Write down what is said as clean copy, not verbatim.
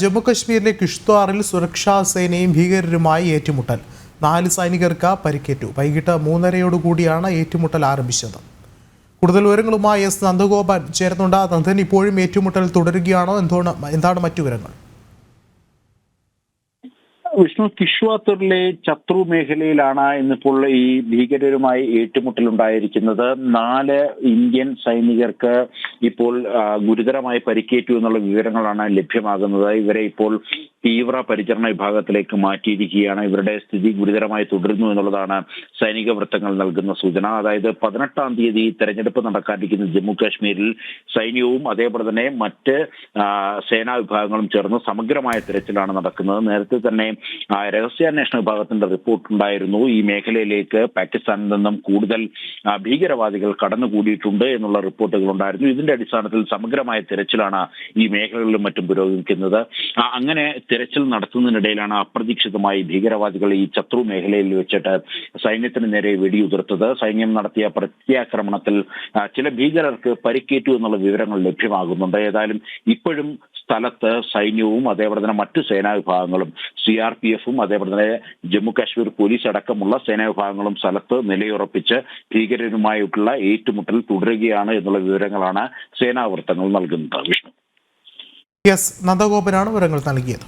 ജമ്മുകശ്മീരിലെ കിഷ്ത്വാറിൽ സുരക്ഷാ സേനയും ഭീകരരുമായി ഏറ്റുമുട്ടൽ 4 സൈനികർക്ക് പരിക്കേറ്റു. വൈകിട്ട് 3:30യോടുകൂടിയാണ് ഏറ്റുമുട്ടൽ ആരംഭിച്ചത്. കൂടുതൽ വിവരങ്ങളുമായി എസ് നന്ദഗോപാൽ ചേർന്നുണ്ട്. നന്ദൻ, ഇപ്പോഴും ഏറ്റുമുട്ടൽ തുടരുകയാണോ? എന്താണ് മറ്റു വിവരങ്ങൾ? വിഷ്ണു, കിഷ്വാത്തൂരിലെ ചത്രു മേഖലയിലാണ് ഇന്നിപ്പോൾ ഈ ഭീകരരുമായി ഏറ്റുമുട്ടലുണ്ടായിരിക്കുന്നത്. 4 ഇന്ത്യൻ സൈനികർക്ക് ഇപ്പോൾ ഗുരുതരമായി പരിക്കേറ്റു എന്നുള്ള വിവരങ്ങളാണ് ലഭ്യമാകുന്നത്. ഇവരെ ഇപ്പോൾ തീവ്ര പരിചരണ വിഭാഗത്തിലേക്ക് മാറ്റിയിരിക്കുകയാണ്. ഇവരുടെ സ്ഥിതി ഗുരുതരമായി തുടരുന്നു എന്നുള്ളതാണ് സൈനിക വൃത്തങ്ങൾ നൽകുന്ന സൂചന. അതായത് 18-ാം തീയതി തെരഞ്ഞെടുപ്പ് നടക്കാനിരിക്കുന്ന ജമ്മു കാശ്മീരിൽ സൈന്യവും അതേപോലെ തന്നെ മറ്റ് സേനാ വിഭാഗങ്ങളും ചേർന്ന് സമഗ്രമായ തിരച്ചിലാണ് നടക്കുന്നത്. നേരത്തെ തന്നെ രഹസ്യാന്വേഷണ വിഭാഗത്തിന്റെ റിപ്പോർട്ടുണ്ടായിരുന്നു. ഈ മേഖലയിലേക്ക് പാകിസ്ഥാനിൽ നിന്നും കൂടുതൽ ഭീകരവാദികൾ കടന്നുകൂടിയിട്ടുണ്ട് എന്നുള്ള റിപ്പോർട്ടുകൾ ഉണ്ടായിരുന്നു. ഇതിന്റെ അടിസ്ഥാനത്തിൽ സമഗ്രമായ തിരച്ചിലാണ് ഈ മേഖലകളിലും മറ്റും പുരോഗമിക്കുന്നത്. അങ്ങനെ തിരച്ചിൽ നടത്തുന്നതിനിടയിലാണ് അപ്രതീക്ഷിതമായി ഭീകരവാദികൾ ഈ ചത്രു മേഖലയിൽ വെച്ചിട്ട് സൈന്യത്തിന് നേരെ വെടിയുതിർത്തത്. സൈന്യം നടത്തിയ പ്രത്യാക്രമണത്തിൽ ചില ഭീകരർക്ക് പരിക്കേറ്റു എന്നുള്ള വിവരങ്ങൾ ലഭ്യമാകുന്നുണ്ട്. ഏതായാലും ഇപ്പോഴും സ്ഥലത്ത് സൈന്യവും അതേപോലെ തന്നെ മറ്റു സേനാ വിഭാഗങ്ങളും CRPF-ഉം അതേപോലെ തന്നെ ജമ്മു കാശ്മീർ പോലീസ് അടക്കമുള്ള സേനാ വിഭാഗങ്ങളും സ്ഥലത്ത് നിലയുറപ്പിച്ച് ഭീകരരുമായിട്ടുള്ള ഏറ്റുമുട്ടൽ തുടരുകയാണ് എന്നുള്ള വിവരങ്ങളാണ് സേനാ വൃത്തങ്ങൾ നൽകുന്നത്. വിഷ്ണു, എസ് നന്ദഗോപനാണ് വിവരങ്ങൾ നൽകിയത്.